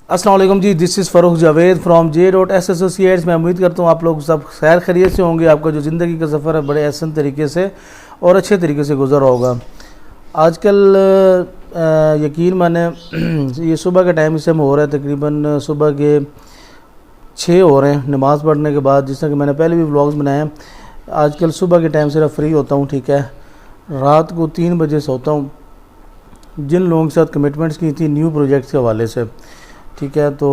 السلام علیکم جی، دس از فروخ Javed from J.S associates. میں امید کرتا ہوں آپ لوگ سب خیر خیریت سے ہوں گے۔ آپ کا جو زندگی کا سفر ہے بڑے احسن طریقے سے اور اچھے طریقے سے گزر رہا ہوگا۔ آج کل یقین مانے یہ صبح کا ٹائم اس سے ہو رہا ہے، تقریباً صبح کے 6 ہو رہے ہیں نماز پڑھنے کے بعد۔ جس طرح کہ میں نے پہلے بھی ولاگز بنائے ہیں، آج کل صبح کے ٹائم صرف فری ہوتا ہوں، ٹھیک ہے، رات کو 3 بجے سوتا ہوں۔ جن لوگوں کے ساتھ کمٹمنٹس کی تھی نیو پروجیکٹس کے حوالے سے، ٹھیک ہے، تو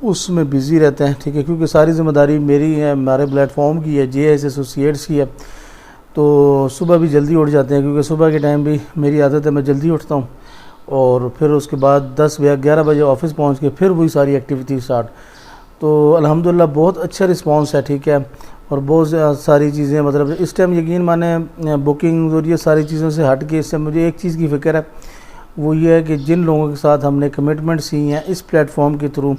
اس میں بزی رہتے ہیں، ٹھیک ہے، کیونکہ ساری ذمہ داری میری ہے، ہمارے پلیٹ فارم کی ہے، J.S ایسوسیٹس کی ہے۔ تو صبح بھی جلدی اٹھ جاتے ہیں، کیونکہ صبح کے ٹائم بھی میری عادت ہے، میں جلدی اٹھتا ہوں اور پھر اس کے بعد 10 یا 11 بجے آفس پہنچ کے پھر وہی ساری ایکٹیویٹی سٹارٹ۔ تو الحمدللہ بہت اچھا رسپانس ہے، ٹھیک ہے، اور بہت ساری چیزیں مطلب اس ٹائم یقین مانے بکنگ اور یہ ساری چیزوں سے ہٹ کے اس سے مجھے ایک چیز کی فکر ہے، وہ یہ ہے کہ جن لوگوں کے ساتھ ہم نے کمٹمنٹس کی ہیں اس پلیٹ فارم کے تھرو،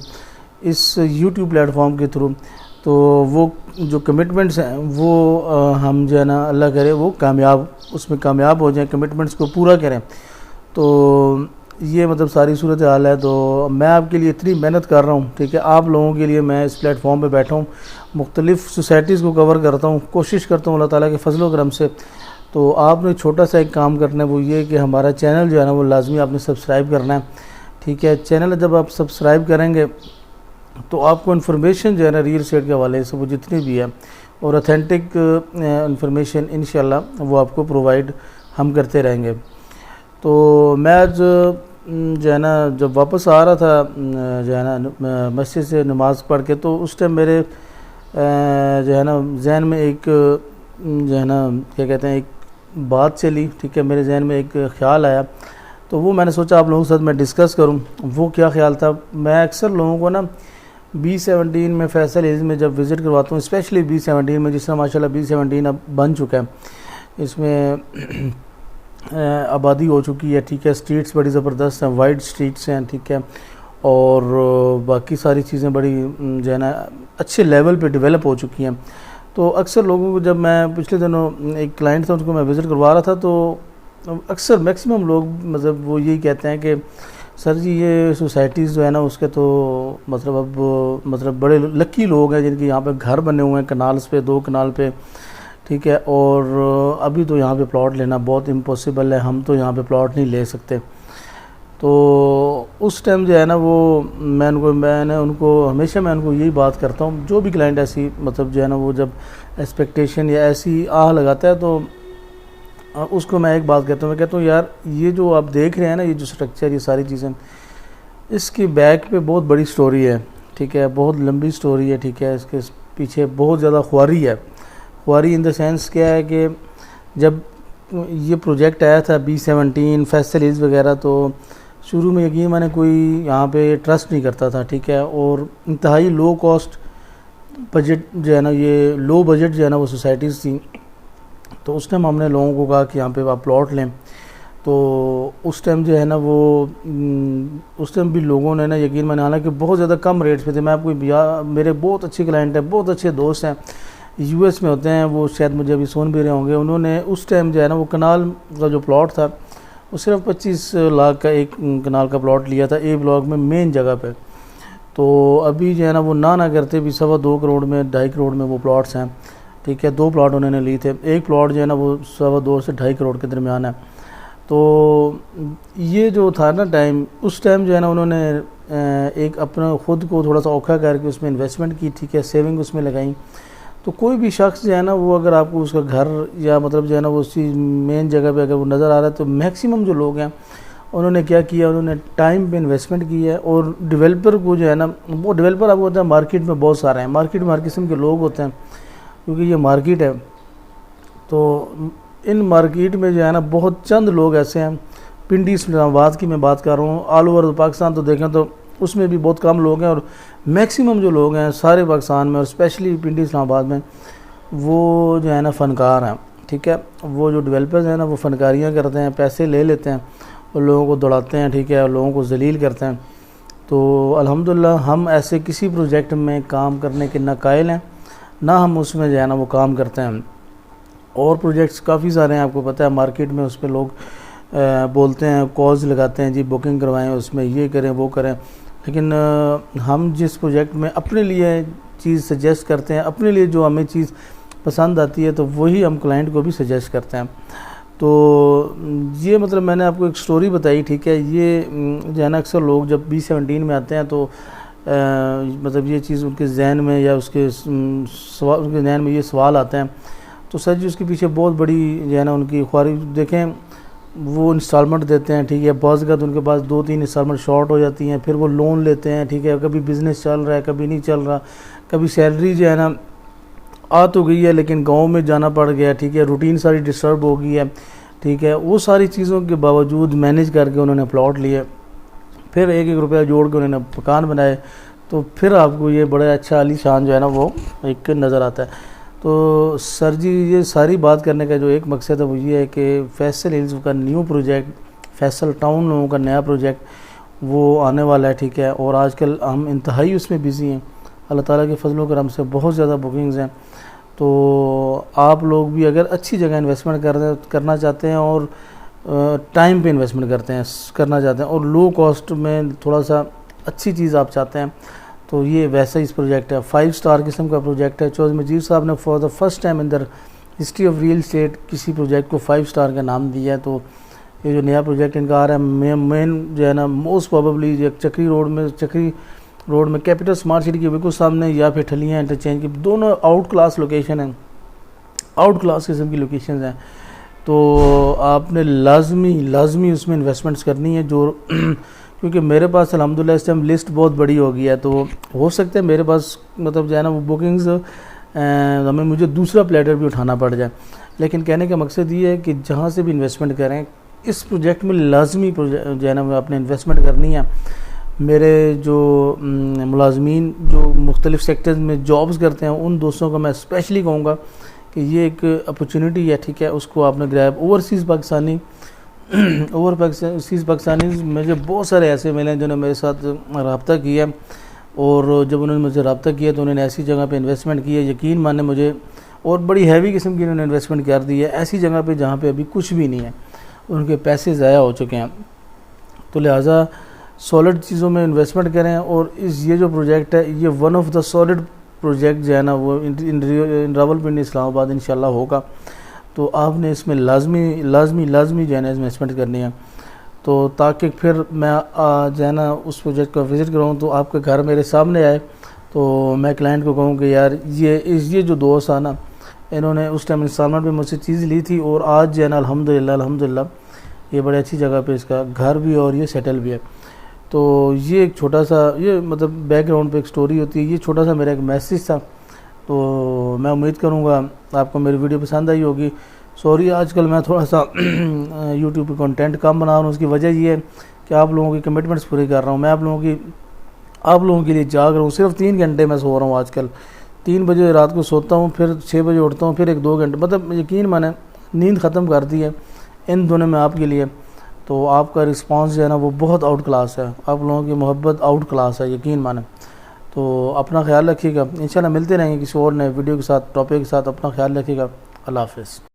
اس یوٹیوب پلیٹ فارم کے تھرو، تو وہ جو کمٹمنٹس ہیں وہ ہم جو ہے نا اللہ کرے وہ اس میں کامیاب ہو جائیں، کمٹمنٹس کو پورا کریں۔ تو یہ مطلب ساری صورتحال ہے۔ تو میں آپ کے لیے اتنی محنت کر رہا ہوں، ٹھیک ہے، آپ لوگوں کے لیے میں اس پلیٹ فارم پہ بیٹھا ہوں، مختلف سوسائٹیز کو کور کرتا ہوں، کوشش کرتا ہوں اللہ تعالیٰ کے فضل و کرم سے۔ تو آپ نے چھوٹا سا ایک کام کرنا ہے، وہ یہ کہ ہمارا چینل جو ہے نا وہ لازمی آپ نے سبسکرائب کرنا ہے، ٹھیک ہے۔ چینل جب آپ سبسکرائب کریں گے تو آپ کو انفارمیشن جو ہے نا ریل اسٹیٹ کے حوالے سے وہ جتنی بھی ہے اور اتھینٹک انفارمیشن انشاءاللہ وہ آپ کو پرووائڈ ہم کرتے رہیں گے۔ تو میں آج جو ہے نا جب واپس آ رہا تھا جو ہے نا مسجد سے نماز پڑھ کے، تو اس ٹائم میرے جو ہے نا ذہن میں ایک جو ہے نا کیا کہتے ہیں ایک بات چلی، ٹھیک ہے، میرے ذہن میں ایک خیال آیا، تو وہ میں نے سوچا آپ لوگوں کے ساتھ میں ڈسکس کروں۔ وہ کیا خیال تھا، میں اکثر لوگوں کو نا B17 میں فیصل ہلز میں جب وزٹ کرواتا ہوں، اسپیشلی B17 میں، جس طرح ماشاءاللہ B17 اب بن چکا ہے، اس میں آبادی ہو چکی ہے، ٹھیک ہے، سٹریٹس بڑی زبردست ہیں، وائڈ سٹریٹس ہیں، ٹھیک ہے، اور باقی ساری چیزیں بڑی جو ہے نا اچھے لیول پہ ڈیولپ ہو چکی ہیں۔ تو اکثر لوگوں کو جب میں پچھلے دنوں ایک کلائنٹ تھا، ان کو میں وزٹ کروا رہا تھا، تو اکثر میکسیمم لوگ مطلب وہ یہی کہتے ہیں کہ سر جی یہ سوسائٹیز جو ہے نا اس کے تو مطلب بڑے لکی لوگ ہیں جن کے یہاں پہ گھر بنے ہوئے ہیں کنالز پہ، 2 کنال پہ، ٹھیک ہے، اور ابھی تو یہاں پہ پلاٹ لینا بہت امپاسبل ہے، ہم تو یہاں پہ پلاٹ نہیں لے سکتے۔ تو اس ٹائم جو ہے نا وہ میں ان کو ہمیشہ میں ان کو یہی بات کرتا ہوں، جو بھی کلائنٹ ایسی مطلب جو ہے نا وہ جب ایکسپیکٹیشن یا ایسی آہ لگاتا ہے تو اس کو میں ایک بات کہتا ہوں، میں کہتا ہوں یار یہ جو آپ دیکھ رہے ہیں نا، یہ جو سٹرکچر، یہ ساری چیزیں، اس کی بیک پہ بہت بڑی سٹوری ہے، ٹھیک ہے، بہت لمبی سٹوری ہے، ٹھیک ہے، اس کے پیچھے بہت زیادہ خواری ہے۔ خواری ان دا سینس کیا ہے کہ جب یہ پروجیکٹ آیا تھا B17 فیصل ہلز وغیرہ، تو شروع میں یقین میں نے کوئی یہاں پہ ٹرسٹ نہیں کرتا تھا، ٹھیک ہے، اور انتہائی لو کاسٹ بجٹ جو ہے نا، یہ لو بجٹ جو ہے نا وہ سوسائٹیز تھیں۔ تو اس ٹائم ہم نے لوگوں کو کہا کہ یہاں پہ آپ پلاٹ لیں، تو اس ٹائم جو ہے نا وہ اس ٹائم بھی لوگوں نے نا یقین میں نے، حالانکہ بہت زیادہ کم ریٹس پہ تھے۔ میں آپ کو میرے بہت اچھے کلائنٹ ہیں، بہت اچھے دوست ہیں، US میں ہوتے ہیں، وہ شاید مجھے ابھی سن بھی رہے ہوں گے، انہوں نے اس ٹائم جو ہے نا وہ کنال کا جو پلاٹ تھا وہ صرف 25 لاکھ کا ایک کنال کا پلاٹ لیا تھا، A بلاک میں مین جگہ پہ۔ تو ابھی جو ہے نا وہ نہ کرتے بھی 2.25 کروڑ میں 2.5 کروڑ میں وہ پلاٹس ہیں، ٹھیک ہے، 2 پلاٹ انہوں نے لی تھے، ایک پلاٹ جو ہے نا وہ 2.25 سے 2.5 کروڑ کے درمیان ہے۔ تو یہ جو تھا نا ٹائم، اس ٹائم جو ہے نا انہوں نے ایک اپنا خود کو تھوڑا سا اوکھا کر کے اس میں انویسٹمنٹ کی، ٹھیک ہے، سیونگ اس میں لگائیں۔ تو کوئی بھی شخص جو ہے نا وہ اگر آپ کو اس کا گھر یا مطلب جو ہے نا وہ اسی مین جگہ پہ اگر وہ نظر آ رہا ہے، تو میکسیمم جو لوگ ہیں انہوں نے کیا کیا، انہوں نے ٹائم پہ انویسٹمنٹ کی ہے، اور ڈیولپر کو جو ہے نا وہ ڈیولپر آپ کو ہوتا ہے مارکیٹ میں بہت سارے ہیں، مارکیٹ میں ہر قسم کے لوگ ہوتے ہیں، کیونکہ یہ مارکیٹ ہے۔ تو ان مارکیٹ میں جو ہے نا بہت چند لوگ ایسے ہیں، پنڈی اسلام آباد کی میں بات کر رہا ہوں، آل اوور پاکستان تو دیکھیں تو اس میں بھی بہت کم لوگ ہیں، اور میکسیمم جو لوگ ہیں سارے پاکستان میں اور اسپیشلی پنڈی اسلام آباد میں وہ جو ہے نا فنکار ہیں، ٹھیک ہے، وہ جو ڈیولپرز ہیں نا وہ فنکاریاں کرتے ہیں، پیسے لے لیتے ہیں اور لوگوں کو دوڑاتے ہیں، ٹھیک ہے، اور لوگوں کو ذلیل کرتے ہیں۔ تو الحمدللہ ہم ایسے کسی پروجیکٹ میں کام کرنے کے نہ قائل ہیں، نہ ہم اس میں جو ہے نا وہ کام کرتے ہیں۔ اور پروجیکٹس کافی سارے ہیں، آپ کو پتہ ہے مارکیٹ میں اس پہ لوگ بولتے ہیں، کالز لگاتے ہیں، جی بکنگ کروائیں، اس میں یہ کریں وہ کریں۔ لیکن ہم جس پروجیکٹ میں اپنے لیے چیز سجیسٹ کرتے ہیں، اپنے لیے جو ہمیں چیز پسند آتی ہے، تو وہی ہم کلائنٹ کو بھی سجیسٹ کرتے ہیں. تو یہ مطلب میں نے آپ کو ایک سٹوری بتائی، ٹھیک ہے. یہ جو ہے نا اکثر لوگ جب B17 میں آتے ہیں تو مطلب یہ چیز ان کے ذہن میں یا ان کے ذہن میں یہ سوال آتے ہیں، تو سر جی اس کے پیچھے بہت بڑی جو ہے نا ان کی خواہش. دیکھیں وہ انسٹالمنٹ دیتے ہیں، ٹھیک ہے. بعض اوقات ان کے پاس 2-3 انسٹالمنٹ شارٹ ہو جاتی ہیں، پھر وہ لون لیتے ہیں، ٹھیک ہے. کبھی بزنس چل رہا ہے، کبھی نہیں چل رہا، کبھی سیلری جو ہے نا آ تو گئی ہے لیکن گاؤں میں جانا پڑ گیا، ٹھیک ہے. روٹین ساری ڈسٹرب ہو گئی ہے، ٹھیک ہے. وہ ساری چیزوں کے باوجود مینیج کر کے انہوں نے پلاٹ لیے، پھر 1-1 روپیہ جوڑ کے انہوں نے مکان بنائے. تو پھر آپ کو یہ بڑا اچھا عالی شان جو ہے نا وہ ایک نظر آتا ہے. تو سر جی یہ ساری بات کرنے کا جو ایک مقصد ہے وہ یہ ہے کہ فیصل ہلز کا نیو پروجیکٹ، فیصل ٹاؤن لوگوں کا نیا پروجیکٹ وہ آنے والا ہے، ٹھیک ہے. اور آج کل ہم انتہائی اس میں بزی ہیں، اللہ تعالیٰ کے فضل و کرم سے بہت زیادہ بکنگز ہیں. تو آپ لوگ بھی اگر اچھی جگہ انویسٹمنٹ کرنا چاہتے ہیں اور ٹائم پہ انویسٹمنٹ کرنا چاہتے ہیں اور لو کاسٹ میں تھوڑا سا اچھی چیز آپ چاہتے ہیں، تو یہ ویسا ہی اس پروجیکٹ ہے. 5 اسٹار قسم کا پروجیکٹ ہے. چودھری مجید صاحب نے for the first time in the history of real estate کسی پروجیکٹ کو 5 اسٹار کا نام دیا ہے. تو یہ جو نیا پروجیکٹ ان کا آ رہا ہے مین جو ہے نا موسٹ پروبیبلی چکری روڈ میں کیپٹل اسمارٹ سٹی کے بالکل سامنے، یا پھر ٹھلیاں انٹرچینج کی دونوں آؤٹ کلاس لوکیشن ہیں، آؤٹ کلاس قسم کی لوکیشنز ہیں. تو آپ نے لازمی اس میں انویسٹمنٹس کرنی ہے. جو کیونکہ میرے پاس الحمدللہ اس ٹائم لسٹ بہت بڑی ہو گئی ہے، تو ہو سکتا ہے میرے پاس مطلب جو ہے نا وہ بکنگز مجھے دوسرا پلیٹر بھی اٹھانا پڑ جائے. لیکن کہنے کا مقصد یہ ہے کہ جہاں سے بھی انویسٹمنٹ کریں اس پروجیکٹ میں لازمی جو ہے نا اپنے انویسٹمنٹ کرنی ہے. میرے جو ملازمین جو مختلف سیکٹرز میں جابز کرتے ہیں ان دوستوں کو میں اسپیشلی کہوں گا کہ یہ ایک اپرچونٹی ہے، ٹھیک ہے. اس کو آپ نے گریب. اوورسیز پاکستانی مجھے بہت سارے ایسے ملے ہیں جنہوں نے میرے ساتھ رابطہ کیا، اور جب انہوں نے مجھے رابطہ کیا تو انہوں نے ایسی جگہ پہ انویسٹمنٹ کی ہے، یقین مانے مجھے، اور بڑی ہیوی قسم کی انہوں نے انویسٹمنٹ کر دی ہے ایسی جگہ پہ جہاں پہ ابھی کچھ بھی نہیں ہے، ان کے پیسے ضائع ہو چکے ہیں. تو لہٰذا سالڈ چیزوں میں انویسٹمنٹ کریں. اور یہ جو پروجیکٹ ہے یہ one of the solid project جو ہے نا وہ ان راولپنڈی اسلام آباد انشاءاللہ ہوگا. تو آپ نے اس میں لازمی جو ہے نا انویسٹمنٹ کرنی ہے. تو تاکہ پھر میں جو ہے نا اس پروجیکٹ کو وزٹ کروں تو آپ کا گھر میرے سامنے آئے، تو میں کلائنٹ کو کہوں کہ یار یہ جو دوست ہے نا انہوں نے اس ٹائم انسٹالمنٹ میں مجھ سے چیز لی تھی، اور آج جو ہے نا الحمدللہ یہ بڑے اچھی جگہ پہ اس کا گھر بھی اور یہ سیٹل بھی ہے. تو یہ ایک چھوٹا سا یہ مطلب بیک گراؤنڈ پہ ایک سٹوری ہوتی ہے. یہ چھوٹا سا میرا ایک میسیج تھا. تو میں امید کروں گا آپ کو میری ویڈیو پسند آئی ہوگی. سوری آج کل میں تھوڑا سا یوٹیوب پہ کنٹینٹ کم بنا رہا ہوں. اس کی وجہ یہ ہے کہ آپ لوگوں کی کمٹمنٹس پوری کر رہا ہوں. میں آپ لوگوں کے لیے جاگ رہا ہوں. صرف 3 گھنٹے میں سو رہا ہوں آج کل. 3 بجے رات کو سوتا ہوں، پھر 6 بجے اٹھتا ہوں، پھر 1-2 گھنٹے مطلب یقین مانے نیند ختم کر دی ہے ان دنوں میں آپ کے لیے. تو آپ کا رسپانس جو ہے نا وہ بہت آؤٹ کلاس ہے. آپ لوگوں کی محبت آؤٹ کلاس ہے، یقین مانے. تو اپنا خیال رکھیے گا. انشاءاللہ ملتے رہیں گے کسی اور نئے ویڈیو کے ساتھ، ٹاپک کے ساتھ. اپنا خیال رکھیے گا. اللہ حافظ.